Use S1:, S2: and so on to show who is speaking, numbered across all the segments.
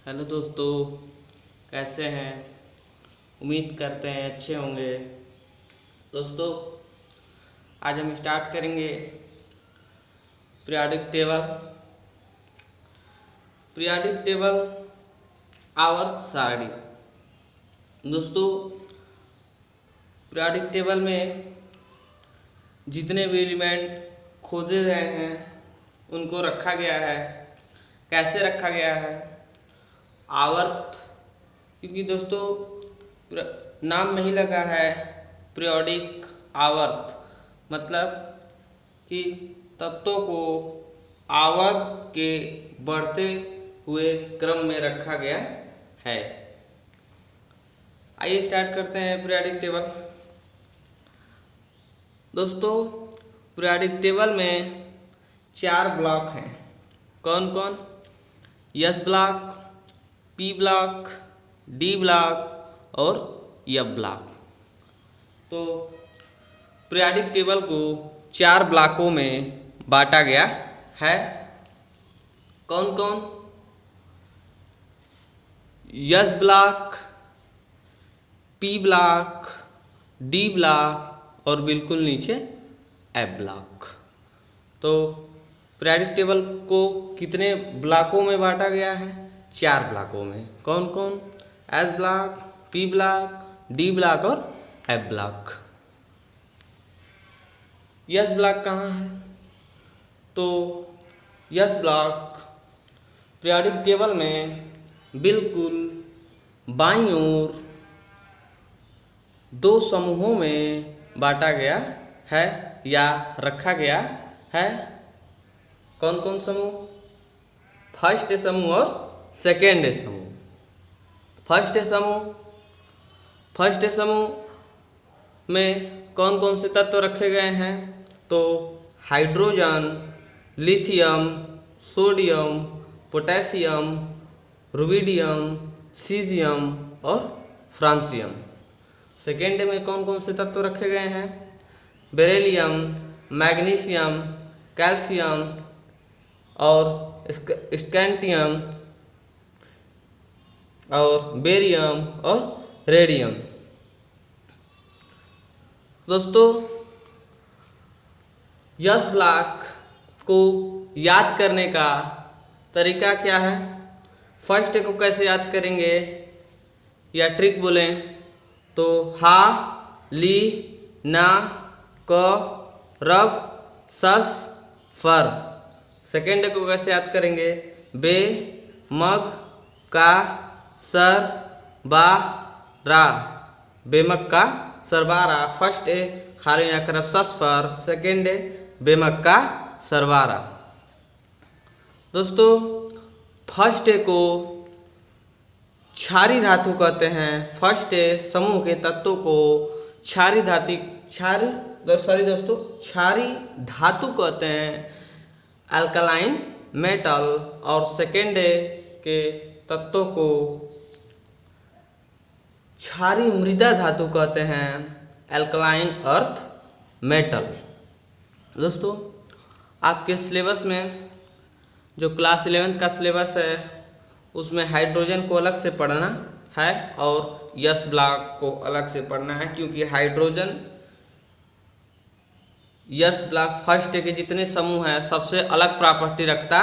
S1: Hello दोस्तों, कैसे हैं। उम्मीद करते हैं अच्छे होंगे। दोस्तों, आज हम स्टार्ट करेंगे पीरियोडिक टेबल आवर्त सारणी। दोस्तों, पीरियोडिक टेबल में जितने भी एलिमेंट खोजे गए हैं उनको रखा गया है। कैसे रखा गया है? आवर्त, क्योंकि दोस्तों नाम में ही लगा है पीरियोडिक आवर्त, मतलब कि तत्वों को आवर्त के बढ़ते हुए क्रम में रखा गया है। आइए स्टार्ट करते हैं पीरियोडिक टेबल। दोस्तों, पीरियोडिक टेबल में 4 ब्लॉक हैं। कौन कौन? S block, P block, D block और एफ ब्लॉक। तो पीरियोडिक टेबल को 4 ब्लॉकों में बांटा गया है। कौन कौन? S block, P block, D block और बिल्कुल नीचे एफ ब्लॉक। तो पीरियोडिक टेबल को कितने ब्लॉकों में बांटा गया है? 4 ब्लॉकों में। कौन कौन? S block, P block, D block और एफ ब्लॉक। एस ब्लॉक कहाँ है? तो एस ब्लॉक पीरियोडिक टेबल में बिल्कुल बाईं ओर 2 समूहों में बांटा गया है या रखा गया है। कौन कौन समूह? फर्स्ट समूह और सेकेंड समूह। फर्स्ट समूह में कौन कौन से तत्व रखे गए हैं? तो hydrogen, lithium, sodium, potassium, rubidium, caesium और फ्रांसियम। सेकेंड में कौन कौन से तत्व रखे गए हैं? बेरिलियम, मैग्नीशियम, कैल्शियम और स्कैंडियम और बेरियम और रेडियम। दोस्तों, एस ब्लॉक को याद करने का तरीका क्या है? फर्स्ट को कैसे याद करेंगे या ट्रिक बोलें तो हा, ली, ना, क, रब, सस, फर। सेकेंड को कैसे याद करेंगे? बे, मग, का, सर, बा, रा। बेमक का, सरबारा। फर्स्ट ए खाली ना कर सस फर, सेकेंड ए बेमक का, सरबारा। दोस्तों, फर्स्ट ए को क्षारी धातु कहते हैं। फर्स्ट ए समूह के तत्वों को क्षारी धातु कहते हैं, अल्कलाइन मेटल। और सेकेंड ए के तत्वों को क्षारी मृदा धातु कहते हैं, अल्कलाइन अर्थ मेटल। दोस्तों, आपके सिलेबस में जो क्लास 11 का सिलेबस है उसमें हाइड्रोजन को अलग से पढ़ना है और एस ब्लॉक को अलग से पढ़ना है, क्योंकि हाइड्रोजन एस ब्लॉक फर्स्ट के जितने समूह हैं सबसे अलग प्रॉपर्टी रखता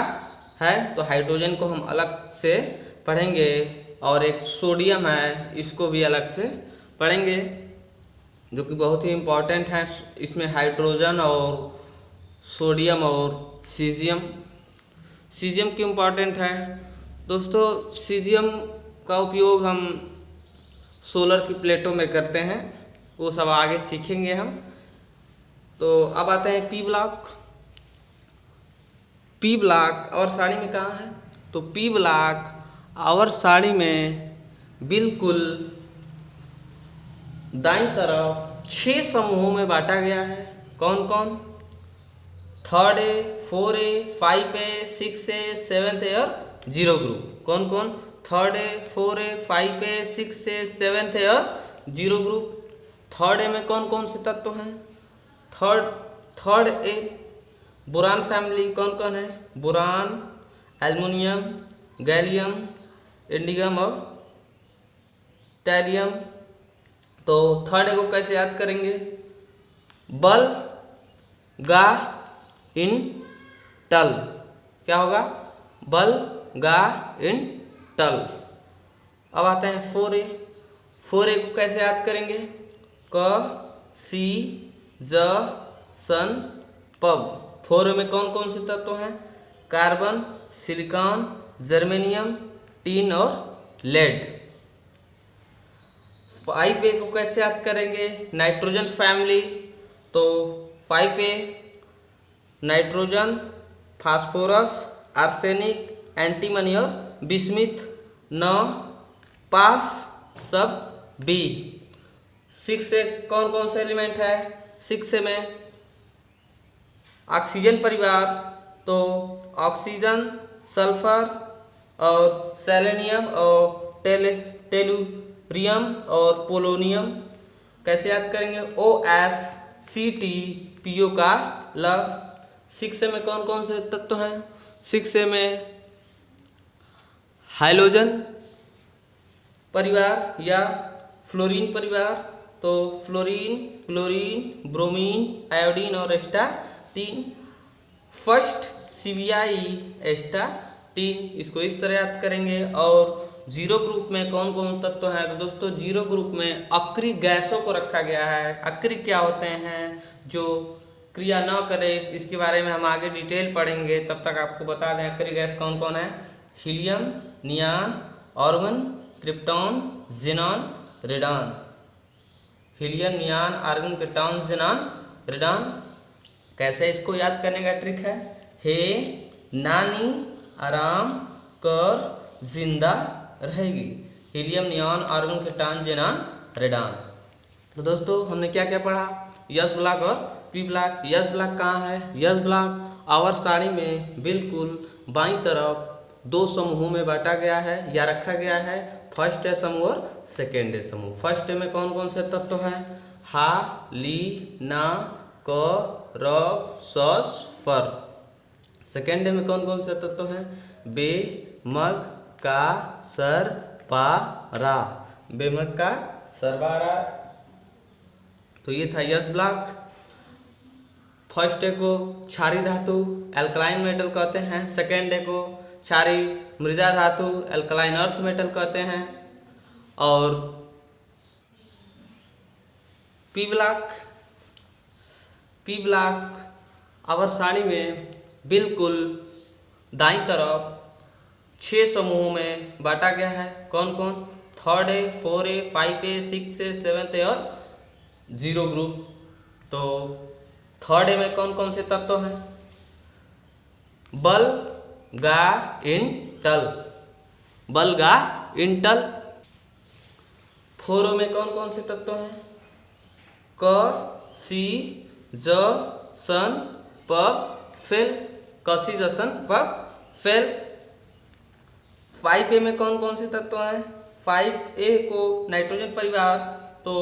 S1: है। तो हाइड्रोजन को हम अलग से पढ़ेंगे और एक सोडियम है, इसको भी अलग से पढ़ेंगे, जो कि बहुत ही इम्पोर्टेंट है। इसमें हाइड्रोजन और सोडियम और सीजियम क्यों इम्पोर्टेंट है? दोस्तों, सीजियम का उपयोग हम सोलर की प्लेटों में करते हैं, वो सब आगे सीखेंगे हम। तो अब आते हैं पी ब्लॉक और सारणी में कहाँ है? तो पी ब्लॉक आवर्त सारणी में बिल्कुल दाईं तरफ 6 समूहों में बांटा गया है। कौन कौन? 3rd ए, 4 ए, 5 ए, 6 ए, 7th ए और 0 ग्रुप। कौन कौन? 3rd ए, 4 ए, 5 ए, 6 ए, 7th ए और 0 ग्रुप। 3rd ए में कौन कौन से तत्व हैं? थर्ड ए बोरान फैमिली कौन कौन है? बोरान, एल्युमिनियम, गैलियम, इंडियम और टैलियम। तो थर्ड को कैसे याद करेंगे? बल गा इन टल। क्या होगा? बल गा इन टल। अब आते हैं 4A। 4A को कैसे याद करेंगे? क सी ज सन पब। 4A में कौन कौन से तत्व हैं? कार्बन, सिलिकॉन, जर्मेनियम, टिन और लेड। 5A को कैसे याद करेंगे? Nitrogen family. तो 5A nitrogen, phosphorus, arsenic, antimony और बिस्मिथ। 9 पास सब बी। 6A कौन कौन से एलिमेंट है? 6A में ऑक्सीजन परिवार। तो ऑक्सीजन, सल्फर और सेलेनियम और टेलुरियम और पोलोनियम। कैसे याद करेंगे? OSCT PO का लव। 6A में कौन कौन से तत्व हैं? 6A में हाइड्रोजन परिवार या फ्लोरीन परिवार। तो फ्लोरीन, क्लोरीन, ब्रोमीन, आयोडीन और एस्टाटीन। First CBI astatine. इसको इस तरह याद करेंगे। और जीरो ग्रुप में कौन कौन तत्व हैं? तो दोस्तों जीरो ग्रुप में अक्रिय गैसों को रखा गया है। अक्रिय क्या होते हैं? जो क्रिया न करे, इसके बारे में हम आगे डिटेल पढ़ेंगे। तब तक आपको बता दें अक्रिय गैस कौन कौन है। Helium, neon, argon, krypton, xenon, radon. Helium, neon, argon, krypton, xenon, radon. कैसे इसको याद करने का ट्रिक है? हे नानी आराम कर जिंदा रहेगी। Helium, neon, argon, krypton, xenon, radon. तो दोस्तों हमने क्या क्या पढ़ा? यस ब्लॉक और पी ब्लॉक। यस ब्लॉक कहाँ है? यस ब्लॉक आवर्त सारणी में बिल्कुल बाईं तरफ दो समूहों में बांटा गया है या रखा गया है। फर्स्ट ए समूह और सेकेंड ए समूह। फर्स्ट ए में कौन कौन से तत्व हैं? हा, ली, ना, क, र, सस, फर। सेकेंड ए में कौन कौन से तत्व हैं? बे, मग, का, सर, पा, रा। बेमग का, सरबा, रा। तो ये था यस ब्लॉक। फर्स्ट ए को क्षारीय धातु एल्कलाइन मेटल कहते हैं। सेकेंड ए को क्षारीय मृदा धातु एल्कलाइन अर्थ मेटल कहते हैं। और पी ब्लॉक आवर्त सारणी में बिल्कुल दाईं तरफ 6 समूहों में बांटा गया है। कौन कौन? Third A, 4A, 5A, 6A, 7A और जीरो ग्रुप। तो थर्ड ए में कौन कौन से तत्व हैं? बल गा इन टल। बल गा इन टल। 4O में कौन कौन से तत्व हैं? क, सी, ज, सन, पब, फेल। कसी, जसन, पब, फेल। 5A में कौन कौन से तत्व हैं? 5A को नाइट्रोजन परिवार। तो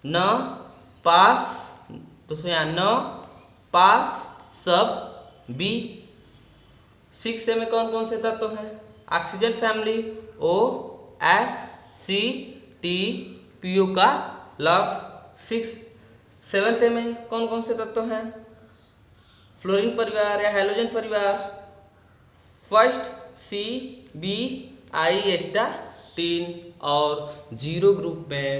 S1: न, पास, तो यहाँ न, पास, सब, बी। 6A में कौन कौन से तत्व हैं? ऑक्सीजन फैमिली, OSCT PO का लव। 7A में कौन कौन से तत्व हैं? फ्लोरीन परिवार या हैलोजन परिवार। First CBI astatine. और जीरो ग्रुप में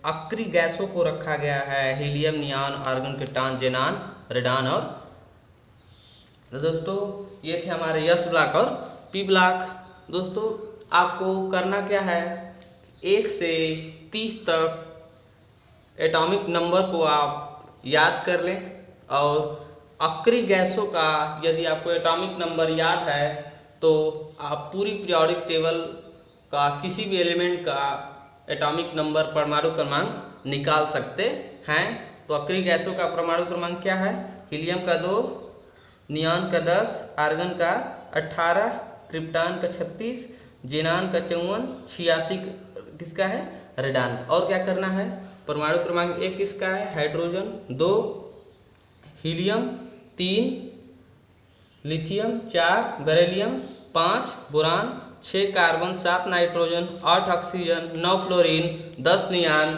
S1: अक्रिय गैसों को रखा गया है। Helium, neon, argon, krypton, xenon, radon और। तो दोस्तों ये थे हमारे यस ब्लॉक और पी ब्लॉक। दोस्तों आपको करना क्या है? 1 से 30 तक एटॉमिक नंबर को आप याद कर लें। और अक्रिय गैसों का यदि आपको एटॉमिक नंबर याद है तो आप पूरी पीरियोडिक टेबल का किसी भी एलिमेंट का एटॉमिक नंबर, परमाणु क्रमांक निकाल सकते हैं। तो अक्रिय गैसों का परमाणु क्रमांक क्या है? हीलियम का 2, नियॉन का 10, आर्गन का 18, क्रिप्टॉन का 36, ज़ेनॉन का 54, 86 किसका है? रेडॉन का। और क्या करना है? परमाणु क्रमांक 1 किसका है? Hydrogen 2, helium 3, lithium 4, beryllium 5, boron 6 carbon, 7 nitrogen, 8 oxygen, 9 fluorine, 10 neon,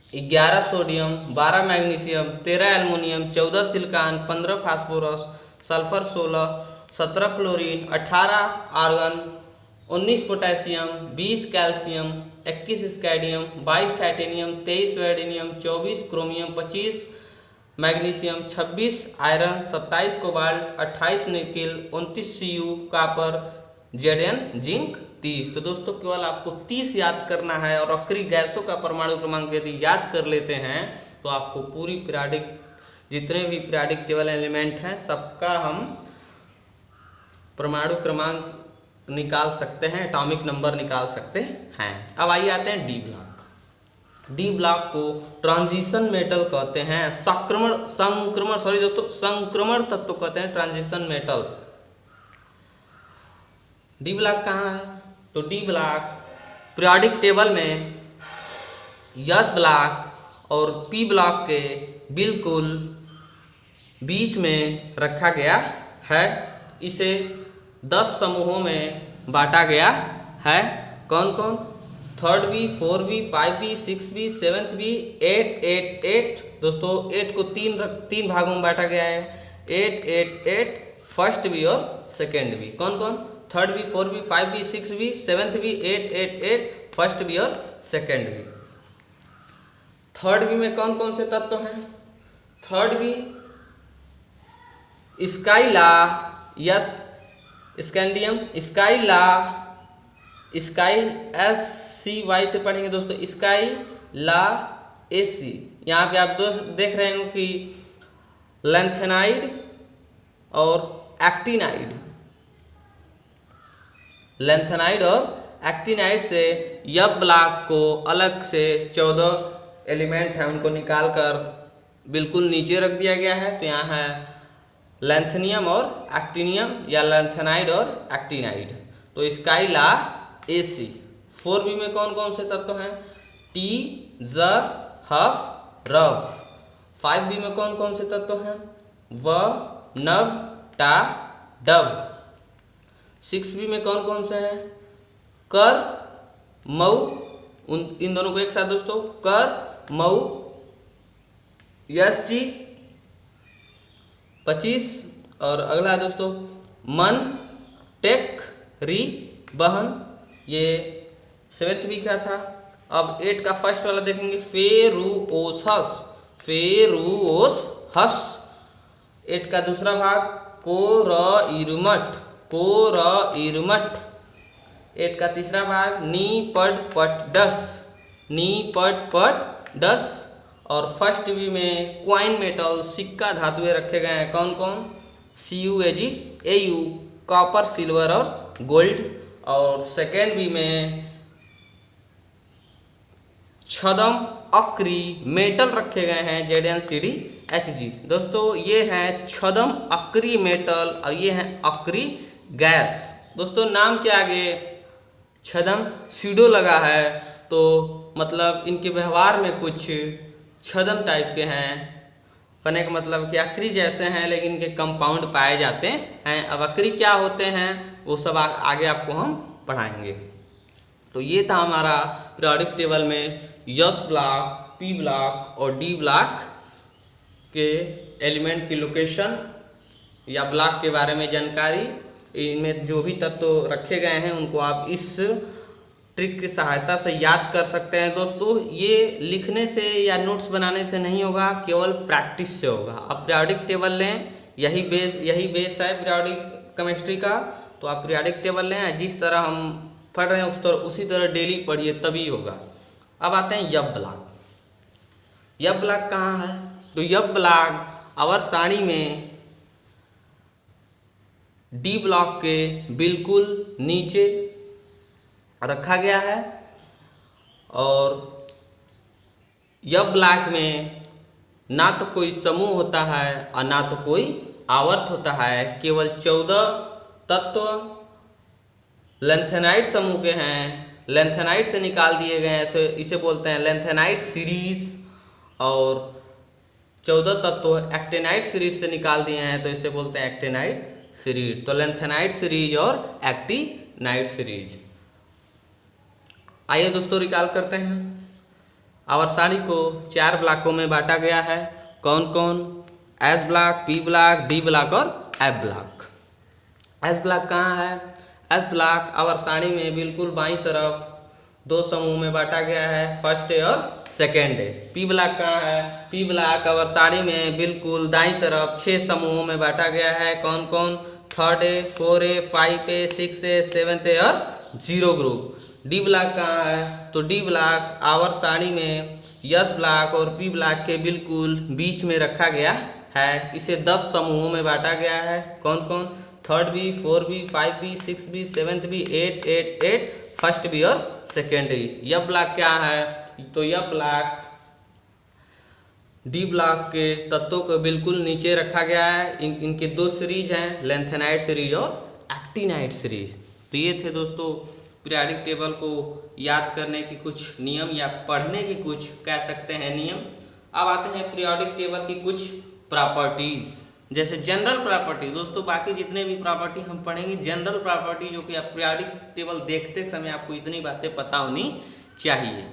S1: 11 sodium, 12 magnesium, 13 aluminium, 14 silicon, 15 phosphorus, sulphur 16, 17 chlorine, 18 argon, 19 potassium, 20 calcium, 21 scandium, 22 titanium, 23 vanadium, 24 chromium, 25 magnesium, 26 iron, 27 cobalt, 28 nickel, 29 Cu copper, Zn zinc, 30। तो दोस्तों केवल आपको 30 याद करना है और अक्रिय गैसों का परमाणु क्रमांक यदि याद कर लेते हैं तो आपको पूरी पीरियोडिक जितने भी पीरियोडिक टेबल एलिमेंट हैं सबका हम परमाणु क्रमांक निकाल सकते हैं, एटॉमिक नंबर निकाल सकते हैं। अब आइए आते हैं डी ब्लॉक। डी ब्लॉक को ट्रांजिशन मेटल कहते हैं, संक्रमण तत्व कहते हैं, ट्रांजिशन मेटल। डी ब्लॉक कहाँ है? तो डी ब्लॉक पीरियोडिक टेबल में एस ब्लॉक और पी ब्लॉक के बिल्कुल बीच में रखा गया है। इसे 10 समूहों में बांटा गया है। कौन कौन? 3rd B, 4 B, 5 B, 6 B, 7th B, 8, 8, 8। दोस्तों 8 को तीन भागों में बांटा गया है। 8, 8, 8 फर्स्ट बी और सेकेंड बी। कौन कौन? 3rd B, 4 B, 5 B, 6 B, 7th B, 8, 8, 8 first B और सेकेंड बी। 3rd बी में कौन कौन से तत्व हैं? 3rd बी स्काइला, यस स्कैंडियम, स्काइला, स्काई SCY से पढ़ेंगे दोस्तों, स्काइला AC। यहाँ पे आप देख रहे हो कि लैंथेनाइड और एक्टिनाइड, लैंथेनाइड और एक्टिनाइड से यब ब्लॉक को अलग से 14 एलिमेंट हैं उनको निकाल कर बिल्कुल नीचे रख दिया गया है। तो यहाँ है लैंथेनियम और एक्टिनियम या लैंथेनाइड और एक्टिनाइड। तो स्काइला AC। 4B में कौन कौन से तत्व हैं? टी, ज़र, हफ, रफ। 5B में कौन कौन से तत्व हैं? व, नब, टा, डब। 6B में कौन कौन से हैं? कर, मऊ। इन दोनों को एक साथ दोस्तों, कर, मऊ, SG 25। और अगला है दोस्तों मन, टेक, री, बहन। ये 7th बी का था। अब 8 का फर्स्ट वाला देखेंगे, फेरुओसस, फेरुओसहस। 8 का दूसरा भाग कोरइरमठ, कोरइरमठ। 8 का तीसरा भाग नीपडपटडस, नीपडपटडस। और फर्स्ट बी में क्वाइन मेटल, सिक्का धातुएं रखे गए हैं। कौन कौन? CuAg, Au, कॉपर, सिल्वर और गोल्ड। और सेकेंड बी में छदम अक्री मेटल रखे गए हैं, ZnCdHg। दोस्तों ये है छदम अक्री मेटल और ये है अक्री गैस। दोस्तों नाम के आगे छदम सीडो लगा है तो मतलब इनके व्यवहार में कुछ छदम टाइप के हैं। कहने का मतलब कि अक्री जैसे हैं लेकिन इनके कंपाउंड पाए जाते हैं। अब अक्री क्या होते हैं वो सब आगे आपको हम पढ़ाएंगे। तो ये था हमारा पीरियोडिक टेबल में एस ब्लॉक, पी ब्लॉक और डी ब्लॉक के एलिमेंट की लोकेशन या ब्लॉक के बारे में जानकारी। इनमें जो भी तत्व रखे गए हैं उनको आप इस ट्रिक की सहायता से याद कर सकते हैं। दोस्तों ये लिखने से या नोट्स बनाने से नहीं होगा, केवल प्रैक्टिस से होगा। आप पीरियोडिक टेबल लें, यही बेस है पीरियोडिक केमिस्ट्री का। तो आप पीरियोडिक टेबल लें, जिस तरह हम पढ़ रहे हैं उसी तरह डेली पढ़िए, तभी होगा। अब आते हैं यब ब्लॉक। यब ब्लॉक कहाँ है? तो यब ब्लॉक आवर सारणी में डी ब्लॉक के बिल्कुल नीचे रखा गया है। और यब ब्लॉक में ना तो कोई समूह होता है और ना तो कोई आवर्त होता है, केवल 14 तत्व लैंथेनाइड समूह के हैं, लैंथेनाइड से निकाल दिए गए हैं, तो इसे बोलते हैं लैंथेनाइड सीरीज। और 14 तत्व एक्टिनाइड सीरीज से निकाल दिए हैं तो इसे बोलते हैं एक्टिनाइड सीरीज। तो लैंथेनाइड सीरीज और एक्टिनाइड नाइट सीरीज। आइए दोस्तों रिकॉल करते हैं। आवर्त को 4 ब्लॉकों में बांटा गया है। कौन कौन? S block, P block, D block और एफ ब्लॉक। एस ब्लॉक कहाँ है? एस ब्लॉक आवर्त में बिल्कुल बाईं तरफ 2 समूह में बांटा गया है, फर्स्ट ए और सेकेंड ए। पी ब्लॉक कहाँ है? पी ब्लॉक आवर्त में बिल्कुल दाईं तरफ 6 समूहों में बांटा गया है। कौन कौन? Third A, 4A, 5A, 6A, 7A और 0 ग्रुप। डी ब्लॉक कहाँ है? तो डी ब्लॉक आवर्त सारणी में यस ब्लॉक और पी ब्लॉक के बिल्कुल बीच में रखा गया है। इसे 10 समूहों में बांटा गया है। कौन कौन? Third B, 4B, 5B, 6B, 7B, 8, 8, 8, first B और सेकेंड बी। यह ब्लॉक क्या है? तो यह ब्लॉक डी ब्लॉक के तत्वों को बिल्कुल नीचे रखा गया है। इनके 2 सीरीज हैं, लेंथेनाइड सीरीज और एक्टिनाइड सीरीज। तो ये थे दोस्तों पीरियोडिक टेबल को याद करने के कुछ नियम या पढ़ने के कुछ कह सकते हैं नियम। अब आते हैं पीरियोडिक टेबल की कुछ प्रॉपर्टीज। जैसे जनरल प्रॉपर्टी, दोस्तों बाकी जितने भी प्रॉपर्टी हम पढ़ेंगे जनरल प्रॉपर्टी, जो कि आप पीरियोडिक टेबल देखते समय आपको इतनी बातें पता होनी चाहिए।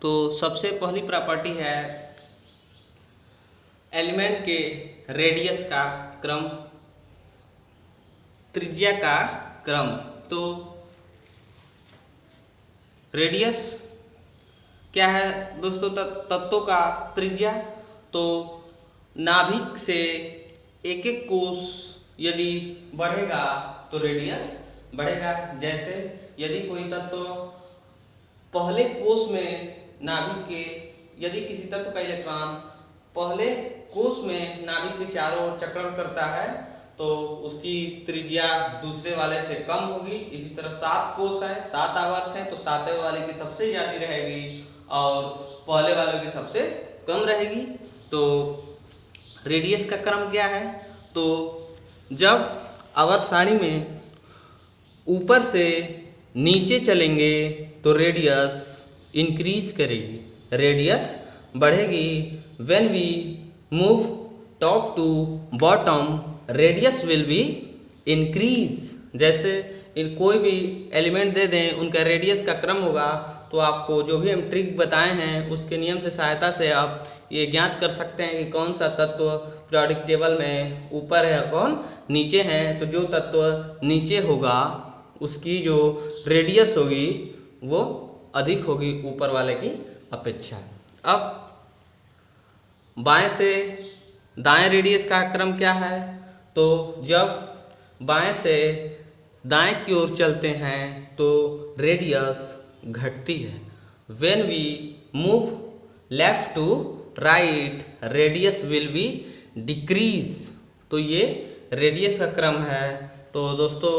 S1: तो सबसे पहली प्रॉपर्टी है एलिमेंट के रेडियस का क्रम, त्रिज्या का क्रम। तो रेडियस क्या है दोस्तों? तत्वों का त्रिज्या। तो नाभिक से एक एक कोष यदि बढ़ेगा तो रेडियस बढ़ेगा। जैसे यदि कोई तत्व पहले कोष में नाभिक के, यदि किसी तत्व का इलेक्ट्रॉन पहले कोष में नाभिक के चारों ओर चक्रण करता है तो उसकी त्रिज्या दूसरे वाले से कम होगी। इसी तरह 7 कोष है, 7 आवर्त हैं, तो 7वें वाले की सबसे ज़्यादा रहेगी और पहले वाले की सबसे कम रहेगी। तो रेडियस का क्रम क्या है? तो जब आवर्त सारणी में ऊपर से नीचे चलेंगे तो रेडियस इंक्रीज करेगी, रेडियस बढ़ेगी। When we move top to bottom radius will be increase. जैसे कोई भी एलिमेंट दे दें, उनका रेडियस का क्रम होगा तो आपको जो भी हम ट्रिक बताए हैं उसके नियम से सहायता से आप ये ज्ञात कर सकते हैं कि कौन सा तत्व पीरियोडिक टेबल में ऊपर है, कौन नीचे है। तो जो तत्व नीचे होगा उसकी जो रेडियस होगी वो अधिक होगी ऊपर वाले की अपेक्षा। अब बाएं से दाएं रेडियस का क्रम क्या है? तो जब बाएं से दाएं की ओर चलते हैं तो रेडियस घटती है। When we move left to right radius will be decrease. तो ये रेडियस का क्रम है। तो दोस्तों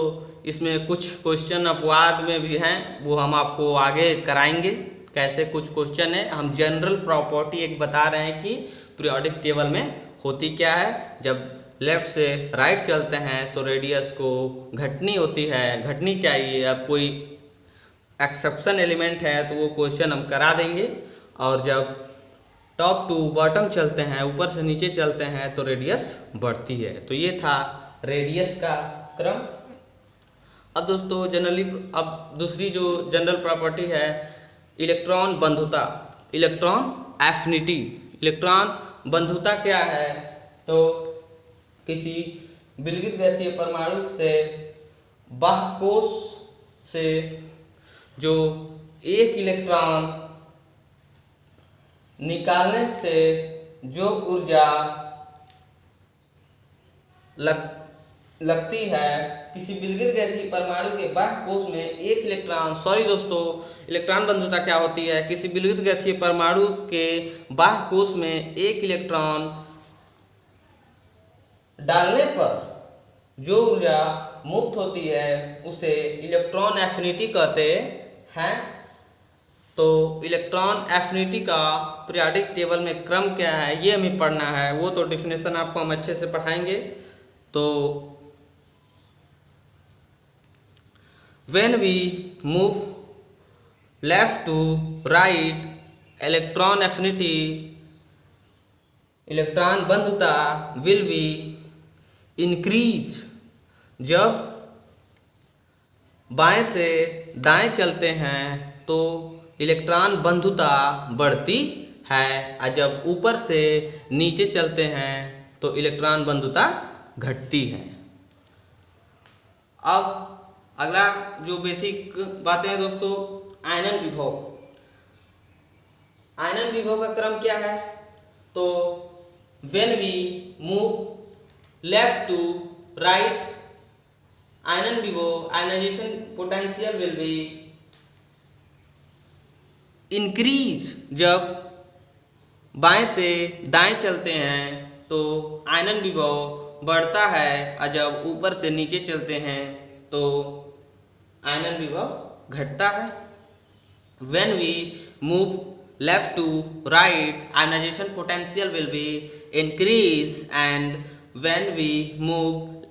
S1: इसमें कुछ क्वेश्चन अपवाद में भी हैं, वो हम आपको आगे कराएंगे। कैसे कुछ क्वेश्चन है, हम जनरल प्रॉपर्टी एक बता रहे हैं कि पीरियोडिक टेबल में होती क्या है। जब लेफ्ट से राइट चलते हैं तो रेडियस को घटनी होती है, घटनी चाहिए। अब कोई एक्सेप्शन एलिमेंट है तो वो क्वेश्चन हम करा देंगे। और जब टॉप टू बॉटम चलते हैं, ऊपर से नीचे चलते हैं तो रेडियस बढ़ती है। तो ये था रेडियस का क्रम। अब दोस्तों अब दूसरी जो जनरल प्रॉपर्टी है इलेक्ट्रॉन बंधुता, इलेक्ट्रॉन एफिनिटी। इलेक्ट्रॉन बंधुता क्या है? तो किसी विलगित गैसीय परमाणु से बाह्य कोश से जो एक इलेक्ट्रॉन निकालने से जो ऊर्जा लगती है, किसी विलगित गैसीय परमाणु के बाह्य कोश में एक इलेक्ट्रॉन, सॉरी दोस्तों, इलेक्ट्रॉन बंधुता क्या होती है? किसी विलगित गैसीय परमाणु के बाह्य कोश में एक इलेक्ट्रॉन डालने पर जो ऊर्जा मुक्त होती है उसे इलेक्ट्रॉन एफिनिटी कहते हैं। तो इलेक्ट्रॉन एफिनिटी का पीरियोडिक टेबल में क्रम क्या है ये हमें पढ़ना है। वो तो डेफिनेशन आपको हम अच्छे से पढ़ाएंगे। तो when we move left to right electron affinity, electron बंधुता विल बी इंक्रीज। जब बाएं से दाएं चलते हैं तो इलेक्ट्रॉन बंधुता बढ़ती है, और जब ऊपर से नीचे चलते हैं तो इलेक्ट्रॉन बंधुता घटती है। अब अगला जो बेसिक बातें हैं दोस्तों, आयनन विभव। आयनन विभव का क्रम क्या है? तो when we move left to right, आयनन विभव ionisation potential will be increase. जब बाएं से दाएं चलते हैं तो आयनन विभव बढ़ता है, और जब ऊपर से नीचे चलते हैं तो आयनन विभव घटता है। When we move left to right, ionization potential will be increase, and when we move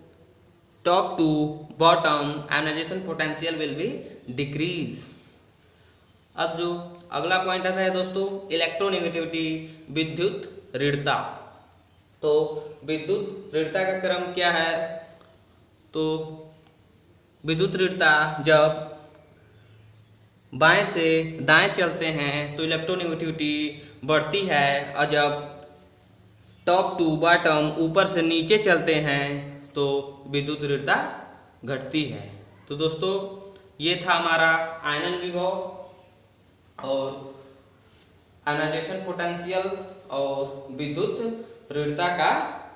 S1: top to bottom, ionization potential will be decrease। अब जो अगला पॉइंट आता है दोस्तों, इलेक्ट्रोनेगेटिविटी, विद्युत ऋणता। तो विद्युत ऋणता का क्रम क्या है? तो विद्युत ऋणता जब बाएं से दाएं चलते हैं तो इलेक्ट्रोनेगेटिविटी बढ़ती है, और जब टॉप टू बॉटम ऊपर से नीचे चलते हैं तो विद्युत ऋणता घटती है। तो दोस्तों ये था हमारा आयनन विभव और आयनाइजेशन पोटेंशियल और विद्युत ऋणता का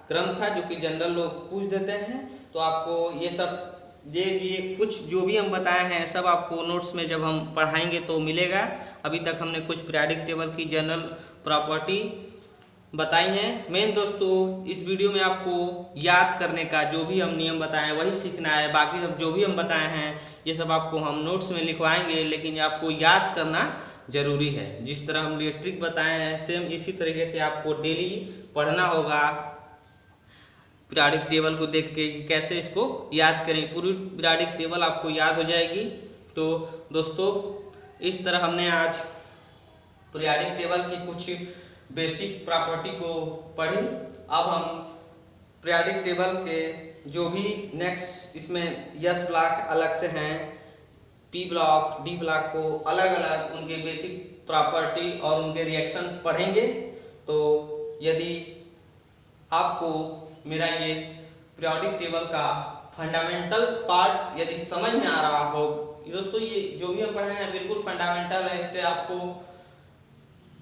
S1: क्रम था, जो कि जनरल लोग पूछ देते हैं। तो आपको ये सब ये कुछ जो भी हम बताए हैं सब आपको नोट्स में जब हम पढ़ाएंगे तो मिलेगा। अभी तक हमने कुछ पीरियोडिक टेबल की जनरल प्रॉपर्टी बताई हैं। मेन दोस्तों इस वीडियो में आपको याद करने का जो भी हम नियम बताए हैं वही सीखना है। बाकी सब जो भी हम बताए हैं ये सब आपको हम नोट्स में लिखवाएंगे, लेकिन आपको याद करना जरूरी है। जिस तरह हम ये ट्रिक बताए हैं सेम इसी तरीके से आपको डेली पढ़ना होगा, पीरियोडिक टेबल को देख के कैसे इसको याद करें। पूरी पीरियोडिक टेबल आपको याद हो जाएगी। तो दोस्तों इस तरह हमने आज पीरियोडिक टेबल की कुछ बेसिक प्रॉपर्टी को पढ़ी। अब हम पीरियोडिक टेबल के जो भी नेक्स्ट इसमें एस ब्लॉक अलग से हैं, पी ब्लॉक, डी ब्लॉक को अलग अलग उनके बेसिक प्रॉपर्टी और उनके रिएक्शन पढ़ेंगे। तो यदि आपको मेरा ये पीरियोडिक टेबल का फंडामेंटल पार्ट यदि समझ में आ रहा हो, दोस्तों ये जो भी हम पढ़े हैं बिल्कुल फंडामेंटल है, इससे आपको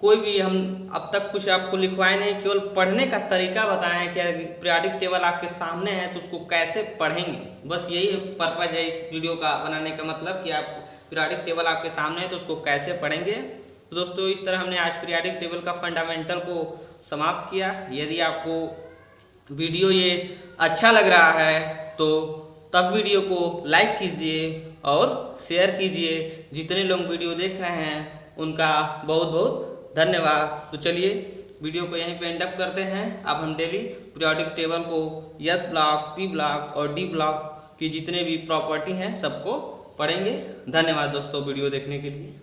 S1: कोई भी हम अब तक कुछ आपको लिखवाए नहीं, केवल पढ़ने का तरीका बताए हैं कि पीरियोडिक टेबल आपके सामने है तो उसको कैसे पढ़ेंगे। बस यही पर्पज है इस वीडियो का बनाने का, मतलब कि आप पीरियोडिक टेबल आपके सामने है तो उसको कैसे पढ़ेंगे। तो दोस्तों इस तरह हमने आज पीरियोडिक टेबल का फंडामेंटल को समाप्त किया। यदि आपको वीडियो ये अच्छा लग रहा है तो तब वीडियो को लाइक कीजिए और शेयर कीजिए। जितने लोग वीडियो देख रहे हैं उनका बहुत बहुत धन्यवाद। तो चलिए वीडियो को यहीं पे एंड अप करते हैं। अब हम डेली पीरियोडिक टेबल को एस ब्लॉक, पी ब्लॉक और डी ब्लॉक की जितने भी प्रॉपर्टी हैं सबको पढ़ेंगे। धन्यवाद दोस्तों वीडियो देखने के लिए।